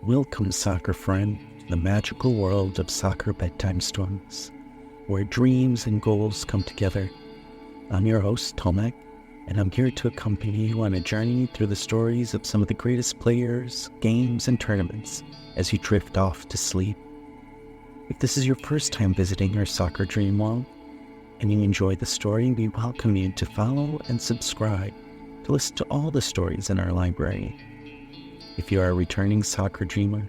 Welcome, soccer friend, to the magical world of Soccer Bedtime Stories, where dreams and goals come together. I'm your host, Tomek, and I'm here to accompany you on a journey through the stories of some of the greatest players, games, and tournaments as you drift off to sleep. If this is your first time visiting our Soccer Dream World, and you enjoy the story, we welcome you to follow and subscribe to listen to all the stories in our library. If you are a returning soccer dreamer,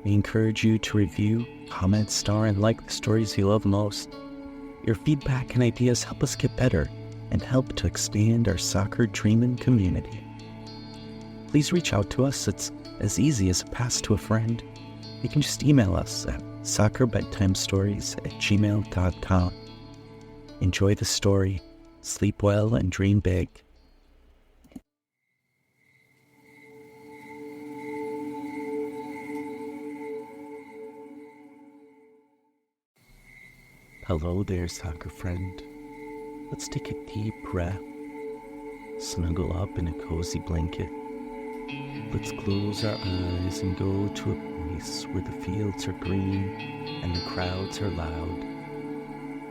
we encourage you to review, comment, star, and like the stories you love most. Your feedback and ideas help us get better and help to expand our soccer dreaming community. Please reach out to us. It's as easy as a pass to a friend. You can just email us at soccerbedtimestories@gmail.com. Enjoy the story, sleep well, and dream big. Hello there, soccer friend. Let's take a deep breath. Snuggle up in a cozy blanket. Let's close our eyes and go to a place where the fields are green and the crowds are loud.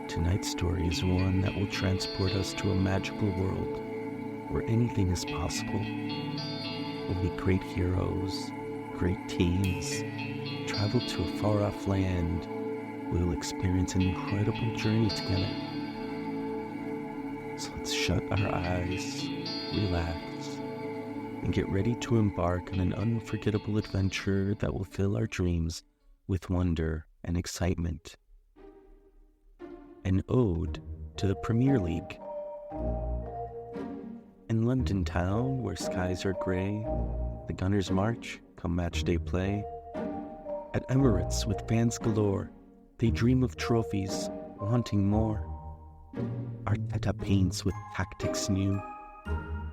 Tonight's story is one that will transport us to a magical world where anything is possible. We'll meet great heroes, great teams, travel to a far-off land. We'll experience an incredible journey together. So let's shut our eyes, relax, and get ready to embark on an unforgettable adventure that will fill our dreams with wonder and excitement. An ode to the Premier League. In London town, where skies are grey, the Gunners march come match day play. At Emirates with fans galore, they dream of trophies, wanting more. Arteta paints with tactics new,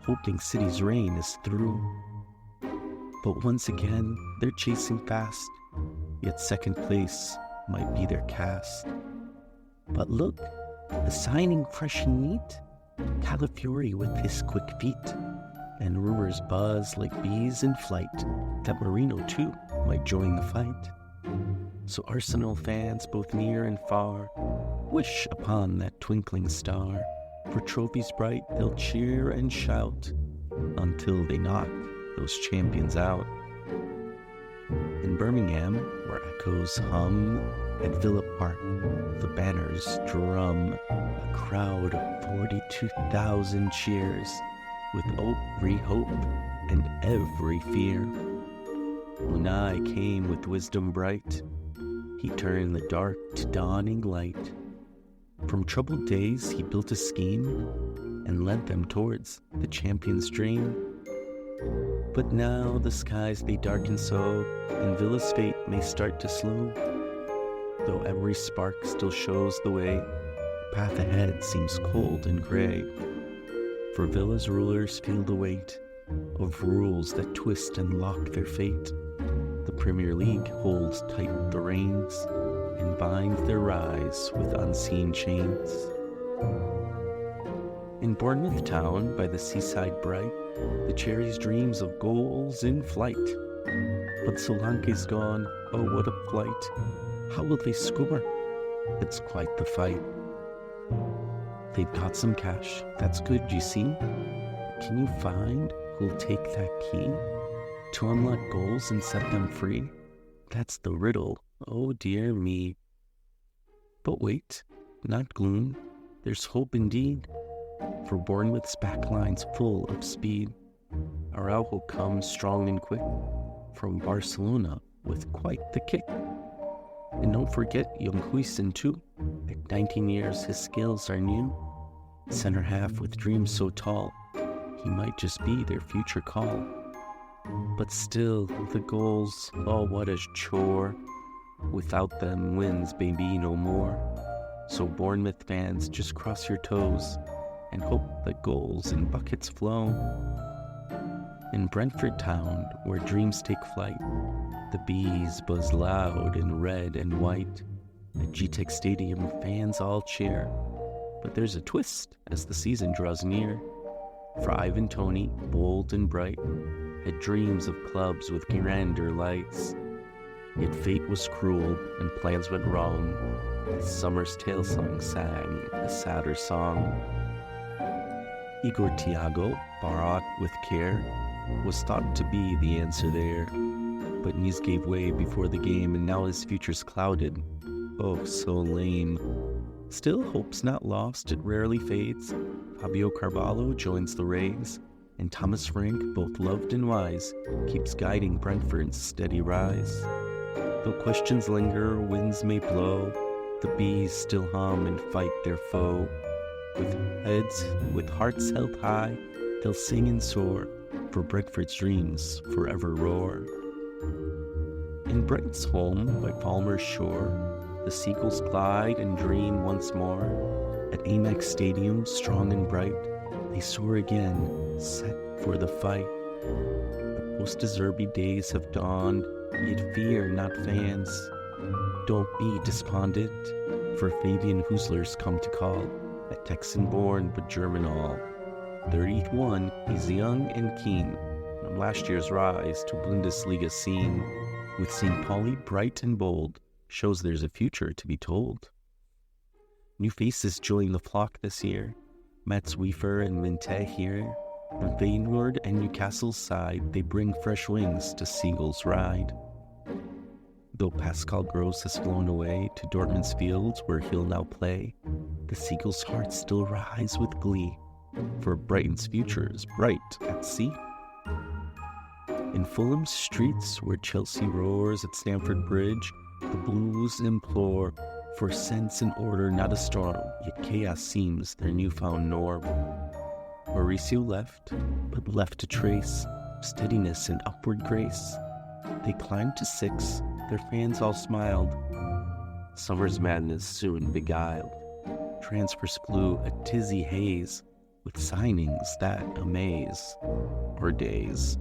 hoping City's reign is through. But once again, they're chasing fast, yet second place might be their cast. But look, a signing fresh and neat, Calafiori with his quick feet, and rumors buzz like bees in flight that Marino too might join the fight. So Arsenal fans, both near and far, wish upon that twinkling star. For trophies bright, they'll cheer and shout until they knock those champions out. In Birmingham, where echoes hum, at Villa Park, the banners drum. A crowd of 42,000 cheers, with every hope and every fear. Unai came with wisdom bright. He turned the dark to dawning light. From troubled days he built a scheme and led them towards the champion's dream. But now the skies they darken so, and Villa's fate may start to slow. Though every spark still shows the way, the path ahead seems cold and gray. For Villa's rulers feel the weight of rules that twist and lock their fate. The Premier League holds tight the reins and binds their rise with unseen chains. In Bournemouth town, by the seaside bright, the Cherries dreams of goals in flight. But Solanke's gone, oh what a flight! How will they score? It's quite the fight. They've got some cash, that's good, you see. Can you find who'll take that key to unlock goals and set them free? That's the riddle, oh dear me. But wait, not gloom, there's hope indeed. For Bournemouth's backline's full of speed. Araujo comes strong and quick from Barcelona with quite the kick. And don't forget young Huijsen too. At 19 years his skills are new. Center half with dreams so tall, he might just be their future call. But still, the goals, oh what a chore. Without them wins may be no more. So Bournemouth fans, just cross your toes and hope that goals and buckets flow. In Brentford town, where dreams take flight, the bees buzz loud in red and white. At GTEC Stadium, fans all cheer. But there's a twist as the season draws near. For Ivan Toney, bold and bright, had dreams of clubs with grander lights. Yet fate was cruel and plans went wrong, as summer's tale song sang a sadder song. Igor Tiago, brought with care, was thought to be the answer there, but knees gave way before the game, and now his future's clouded. Oh, so lame. Still, hope's not lost, it rarely fades. Fabio Carvalho joins the Rays, and Thomas Frank, both loved and wise, keeps guiding Brentford's steady rise. Though questions linger, winds may blow, the bees still hum and fight their foe. With hearts held high, they'll sing and soar, for Brentford's dreams forever roar. In Brighton's home by Palmer's shore, the seagulls glide and dream once more. At Amex Stadium, strong and bright, they soar again, set for the fight. The post-Deserby days have dawned, yet fear not fans. Don't be despondent, for Fabian Husler's come to call, a Texan born but German all. 31, he's young and keen, from last year's rise to Bundesliga scene. With St. Pauli bright and bold, shows there's a future to be told. New faces join the flock this year, Mats Wiefer and Minte here. From Feyenoord and Newcastle's side, they bring fresh wings to Seagulls' ride. Though Pascal Gross has flown away to Dortmund's fields where he'll now play, the Seagulls' hearts still rise with glee, for Brighton's future is bright at sea. In Fulham's streets where Chelsea roars at Stamford Bridge, the Blues implore for sense and order, not a storm, yet chaos seems their newfound norm. Mauricio left, but left a trace, steadiness and upward grace. They climbed to 6, their fans all smiled. Summer's madness soon beguiled. Transfers flew a tizzy haze, with signings that amaze. Or days.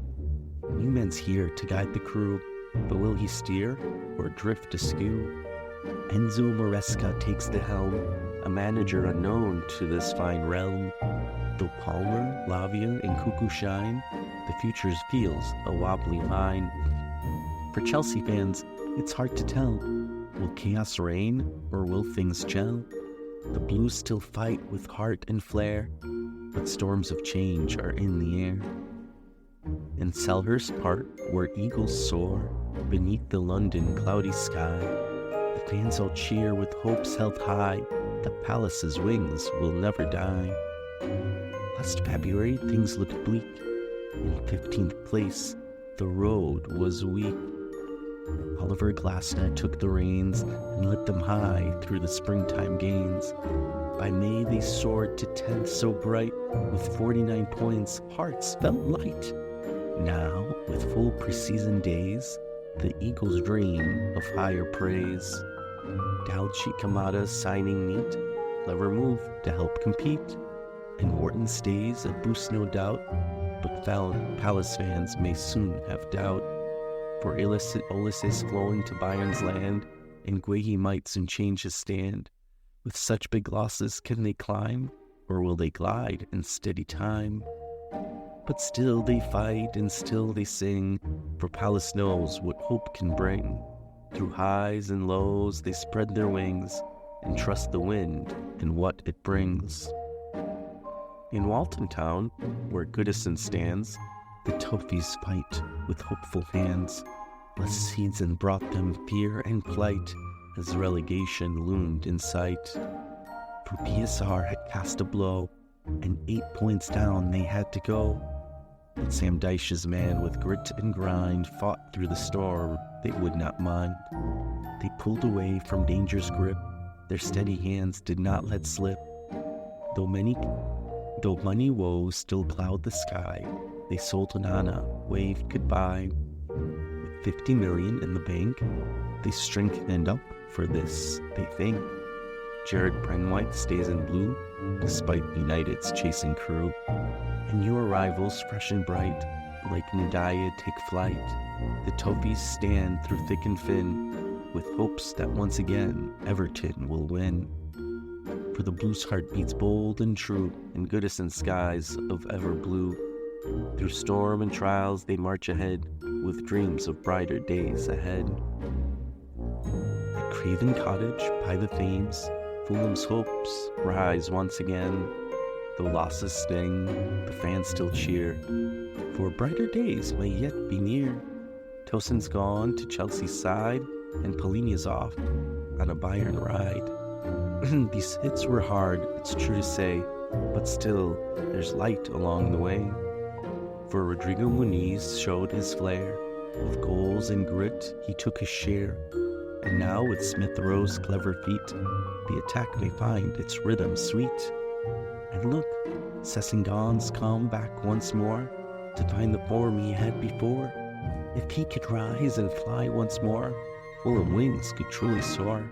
New men's here to guide the crew, but will he steer or drift askew? Enzo Maresca takes the helm, a manager unknown to this fine realm. Though Palmer, Lavia, and Cuckoo shine, the future feels a wobbly line. For Chelsea fans, it's hard to tell. Will chaos reign, or will things gel? The Blues still fight with heart and flair, but storms of change are in the air. In Selhurst Park, where eagles soar beneath the London cloudy sky, the fans all cheer with hopes held high. The palace's wings will never die. Last February, things looked bleak. In 15th place, the road was weak. Oliver Glasner took the reins and led them high through the springtime gains. By May, they soared to 10th so bright. With 49 points, hearts felt light. Now, with full preseason days, the Eagles dream of higher praise. Daichi Kamada's signing neat, clever move to help compete. And Wharton stays a boost no doubt, but Palace fans may soon have doubt. For Ulysses flowing to Bayern's land, and Guehi might soon change his stand. With such big losses, can they climb, or will they glide in steady time? But still they fight and still they sing, for Palace knows what hope can bring. Through highs and lows they spread their wings, and trust the wind and what it brings. In Walton Town, where Goodison stands, the Toffees fight with hopeful hands. Blessed season brought them fear and plight, as relegation loomed in sight. For PSR had cast a blow, and 8 points down they had to go. But Sam Dyche's man with grit and grind fought through the storm they would not mind. They pulled away from danger's grip, their steady hands did not let slip. Though money woes still cloud the sky, they sold Onana, waved goodbye. With 50 million in the bank, they strengthened up for this, they think. Jared Brandwhite stays in blue, despite United's chasing crew. And your rivals, fresh and bright, like Ndaya take flight. The Toffees stand through thick and thin, with hopes that once again Everton will win. For the Blues' heart beats bold and true, in Goodison skies of ever blue. Through storm and trials they march ahead, with dreams of brighter days ahead. Craven Cottage by the Thames, Fulham's hopes rise once again. Though losses sting, the fans still cheer, for brighter days may yet be near. Tosin's gone to Chelsea's side, and Polinia's off on a Bayern ride. These hits were hard, it's true to say, but still, there's light along the way. For Rodrigo Muniz showed his flair. With goals and grit, he took his share. And now with Smith Rowe's clever feet, the attack may find its rhythm sweet. And look, Sessengon's come back once more to find the form he had before. If he could rise and fly once more, Fulham wings could truly soar.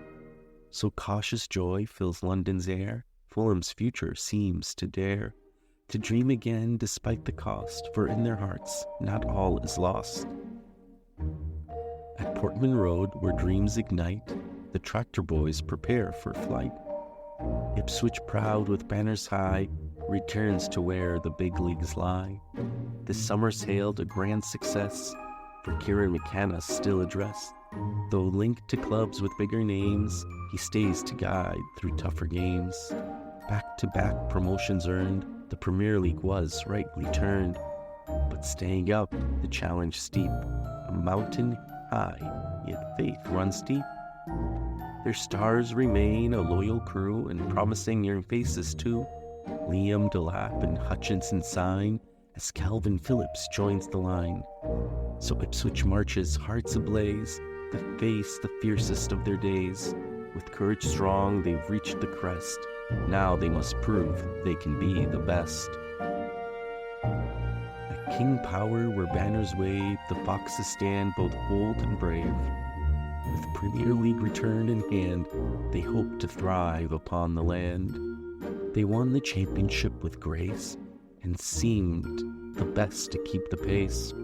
So cautious joy fills London's air, Fulham's future seems to dare to dream again despite the cost, for in their hearts not all is lost. At Portman Road, where dreams ignite, the tractor boys prepare for flight. Ipswich, proud with banners high, returns to where the big leagues lie. This summer's hailed a grand success, for Kieran McKenna still addressed. Though linked to clubs with bigger names, he stays to guide through tougher games. Back-to-back promotions earned, the Premier League was rightly turned. But staying up, the challenge steep, a mountain high, yet faith runs deep. Their stars remain a loyal crew, and promising young faces too. Liam Delap and Hutchinson sign, as Calvin Phillips joins the line. So Ipswich marches, hearts ablaze, to face the fiercest of their days. With courage strong, they've reached the crest. Now they must prove they can be the best. At King Power, where banners wave, the Foxes stand both bold and brave. With Premier League return in hand, they hope to thrive upon the land. They won the championship with grace, and seemed the best to keep the pace.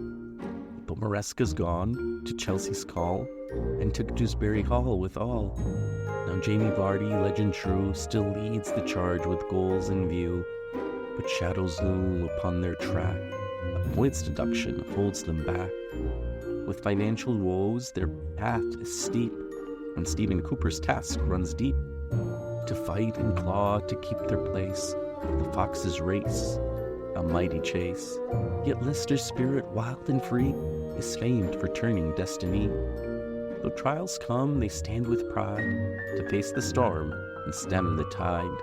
But Maresca's gone to Chelsea's call, and took Dewsbury Hall with all. Now Jamie Vardy, legend true, still leads the charge with goals in view, but shadows loom upon their track. A points deduction holds them back. With financial woes, their path is steep, and Stephen Cooper's task runs deep. To fight and claw to keep their place, the Foxes race, a mighty chase. Yet Leicester's spirit, wild and free, is famed for turning destiny. Though trials come, they stand with pride to face the storm and stem the tide.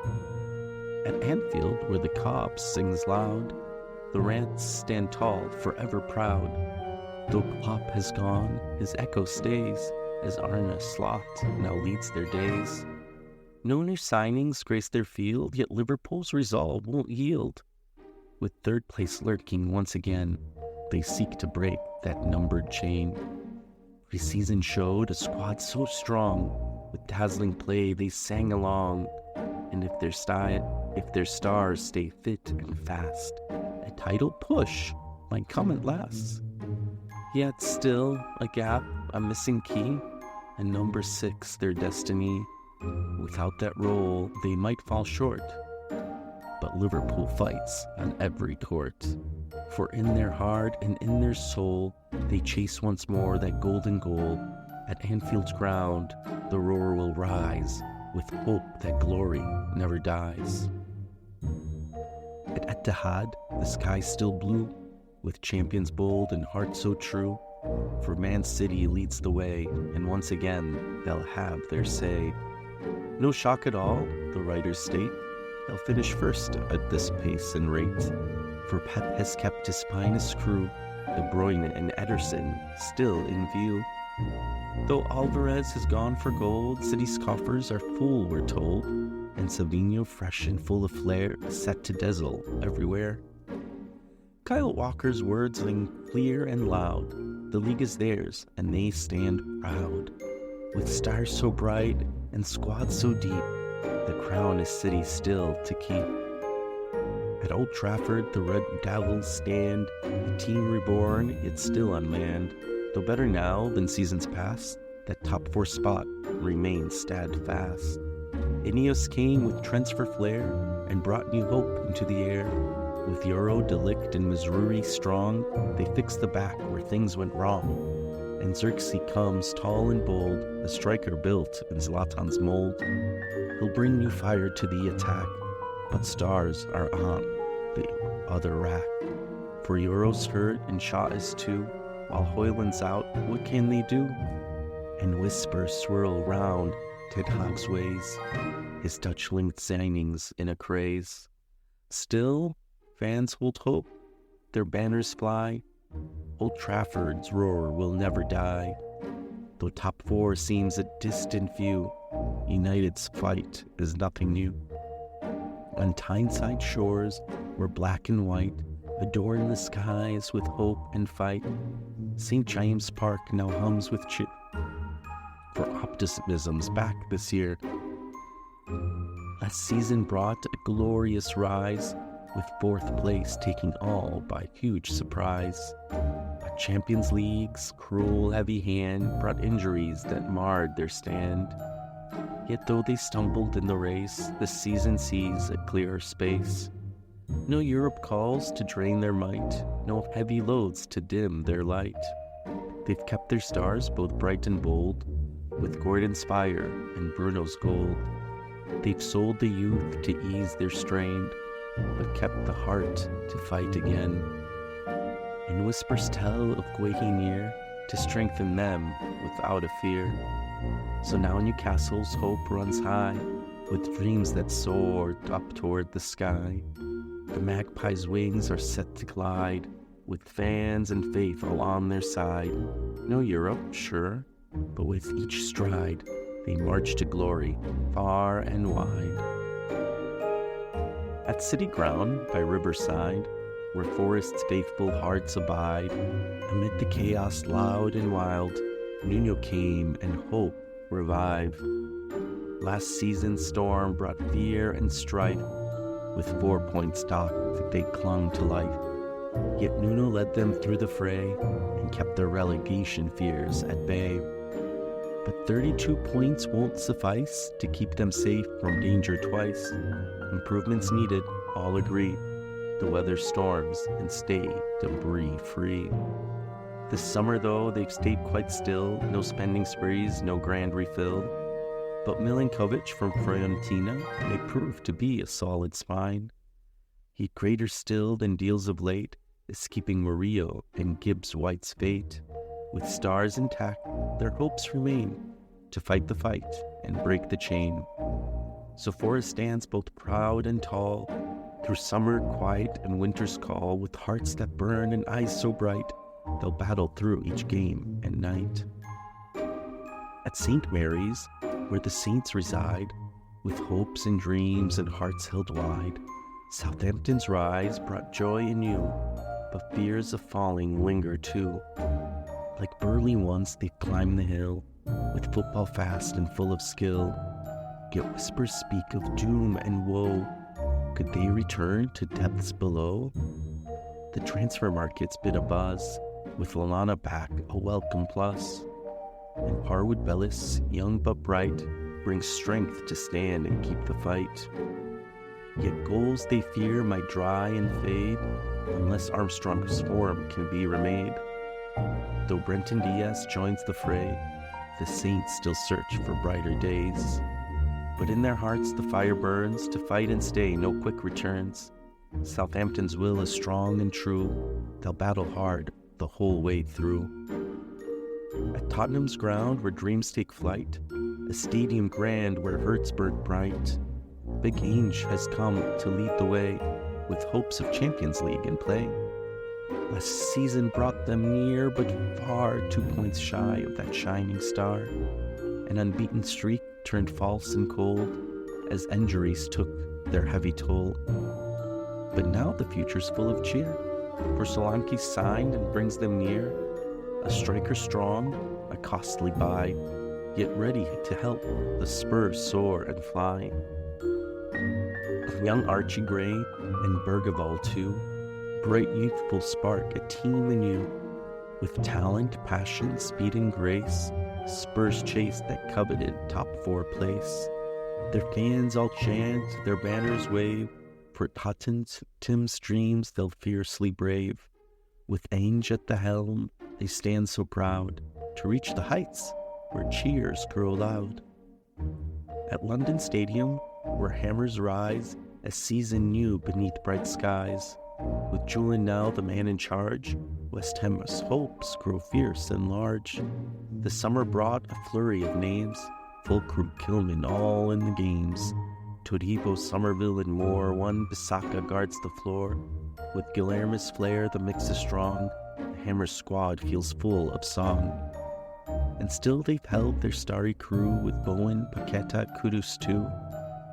At Anfield, where the Cobb sings loud, the Rants stand tall, forever proud. Though Klopp has gone, his echo stays, as Arne Slot now leads their days. No new signings grace their field, yet Liverpool's resolve won't yield. With third place lurking once again, they seek to break that numbered chain. Pre-season showed a squad so strong, with dazzling play they sang along. And if their stars stay fit and fast, a title push might come at last. Yet still a gap, a missing key, and number 6 their destiny. Without that role, they might fall short. But Liverpool fights on every court. For in their heart and in their soul, they chase once more that golden goal. At Anfield's ground, the roar will rise, with hope that glory never dies. At Etihad, the sky's still blue, with champions bold and hearts so true. For Man City leads the way, and once again they'll have their say. No shock at all, the writers state, they'll finish first at this pace and rate. For Pep has kept his finest crew, De Bruyne and Ederson still in view. Though Alvarez has gone for gold, City's coffers are full, we're told, and Savinho, fresh and full of flair, set to dazzle everywhere. Kyle Walker's words ring clear and loud. The league is theirs, and they stand proud. With stars so bright and squads so deep, the crown is City still to keep. At Old Trafford, the Red Devils stand, the team reborn, yet still unmanned. Though better now than seasons past, that top 4 spot remains steadfast. Ineos came with transfer flair and brought new hope into the air. With Euro, Delict, and Missouri strong, they fixed the back where things went wrong. and Xerxes comes tall and bold, a striker built in Zlatan's mold. He'll bring new fire to the attack, but stars are on the other rack. For Euro's hurt and shot is too, while Hoyland's out, what can they do? And whispers swirl round Ten Hag's ways, his Dutch-linked signings in a craze. Still, fans hold hope, their banners fly, Old Trafford's roar will never die. Though top four seems a distant view, United's fight is nothing new. On Tyneside shores, where black and white adorn the skies with hope and fight, St. James Park now hums with cheer, for optimism's back this year. Last season brought a glorious rise, with fourth place taking all by huge surprise. But Champions League's cruel heavy hand brought injuries that marred their stand. Yet though they stumbled in the race, the season sees a clearer space. No Europe calls to drain their might, no heavy loads to dim their light. They've kept their stars both bright and bold, with Gordon's fire and Bruno's gold. They've sold the youth to ease their strain, but kept the heart to fight again. And whispers tell of Guehi near, to strengthen them without a fear. So now Newcastle's hope runs high, with dreams that soar up toward the sky. The Magpies' wings are set to glide, with fans and faith all on their side. No Europe, sure, but with each stride, they march to glory, far and wide. At City Ground by Riverside, where Forest's faithful hearts abide, amid the chaos loud and wild, Nuno came and hope revived. Last season's storm brought fear and strife, with 4 points docked they clung to life. Yet Nuno led them through the fray, and kept their relegation fears at bay. But 32 points won't suffice to keep them safe from danger twice. Improvements needed, all agree. The weather storms and stay debris free. This summer though, they've stayed quite still, no spending sprees, no grand refill. But Milinkovic from Fiorentina may prove to be a solid spine. He greater still than deals of late is keeping Murillo and Gibbs White's fate. With stars intact, their hopes remain to fight the fight and break the chain. So Forest stands both proud and tall, through summer quiet and winter's call, with hearts that burn and eyes so bright, they'll battle through each game and night. At St. Mary's, where the saints reside, with hopes and dreams and hearts held wide, Southampton's rise brought joy anew, but fears of falling linger too. Like Burley once, they've climbed the hill, with football fast and full of skill. Yet whispers speak of doom and woe. Could they return to depths below? The transfer market's been abuzz, with Lallana back a welcome plus. And Harwood Bellis, young but bright, brings strength to stand and keep the fight. Yet goals they fear might dry and fade, unless Armstrong's form can be remade. Though Brenton Diaz joins the fray, the Saints still search for brighter days. But in their hearts the fire burns, to fight and stay, no quick returns. Southampton's will is strong and true, they'll battle hard the whole way through. At Tottenham's ground where dreams take flight, a stadium grand where hearts burnt bright, Big Ange has come to lead the way, with hopes of Champions League in play. Last season brought them near, but far 2 points shy of that shining star. An unbeaten streak turned false and cold, as injuries took their heavy toll. But now the future's full of cheer, for Solanke signed and brings them near. A striker strong, a costly buy, yet ready to help the Spurs soar and fly. Young Archie Gray and Bergevall too, bright youthful spark, a team anew. With talent, passion, speed and grace, Spurs chase that coveted top 4 place. Their fans all chant, their banners wave, for Tottenham's dreams they'll fiercely brave. With Ange at the helm, they stand so proud, to reach the heights where cheers grow loud. At London Stadium, where hammers rise as season new beneath bright skies, with Julian now the man in charge, West Ham's hopes grow fierce and large. The summer brought a flurry of names, Fulcrum, Kilman, all in the games. Todibo, Somerville, and more, one Bisaka guards the floor. With Guillermo's flair, the mix is strong, the Hammer squad feels full of song. And still they've held their starry crew, with Bowen, Paqueta, Kudus too.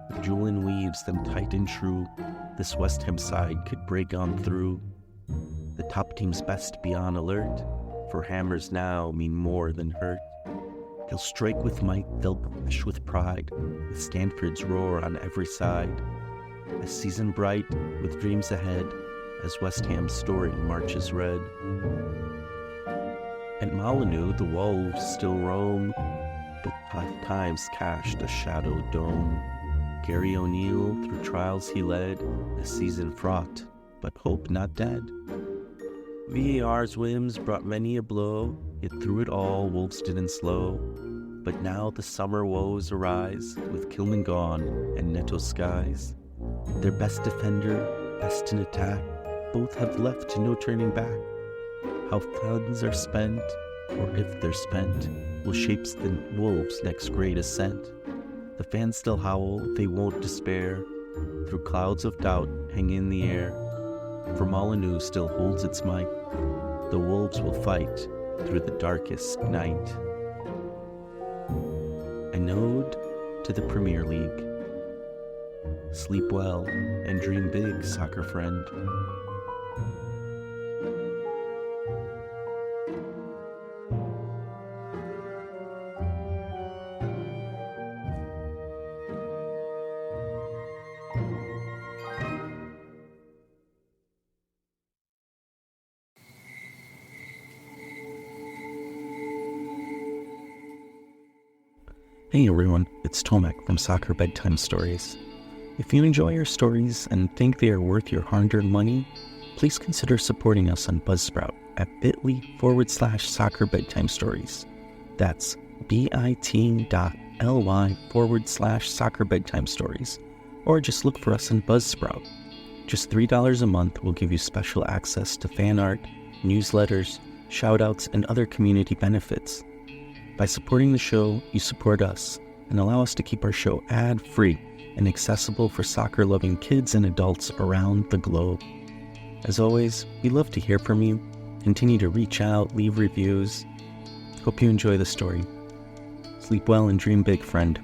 If Julian weaves them tight and true, this West Ham side could break on through. The top team's best be on alert, for hammers now mean more than hurt. They'll strike with might, they'll clash with pride, with Stanford's roar on every side. A season bright, with dreams ahead, as West Ham's story marches red. At Molyneux the wolves still roam, but times cast a shadowed dome. Gary O'Neill through trials he led, a season fraught, but hope not dead. VAR's whims brought many a blow, yet through it all wolves didn't slow. But now the summer woes arise, with Kilman gone and Neto skies. Their best defender, best in attack, both have left to no turning back. How funds are spent, or if they're spent, will shape the wolves' next great ascent. The fans still howl, they won't despair, through clouds of doubt hang in the air. For Molyneux still holds its might, the wolves will fight through the darkest night. An ode to the Premier League. Sleep well and dream big, soccer friend. Hey everyone, it's Tomek from Soccer Bedtime Stories. If you enjoy our stories and think they are worth your hard-earned money, please consider supporting us on Buzzsprout at bit.ly/Soccer Bedtime Stories. That's bit.ly/Soccer Bedtime Stories, or just look for us on Buzzsprout. Just $3 a month will give you special access to fan art, newsletters, shoutouts, and other community benefits. By supporting the show, you support us and allow us to keep our show ad-free and accessible for soccer-loving kids and adults around the globe. As always, we love to hear from you. Continue to reach out, leave reviews. Hope you enjoy the story. Sleep well and dream big, friend.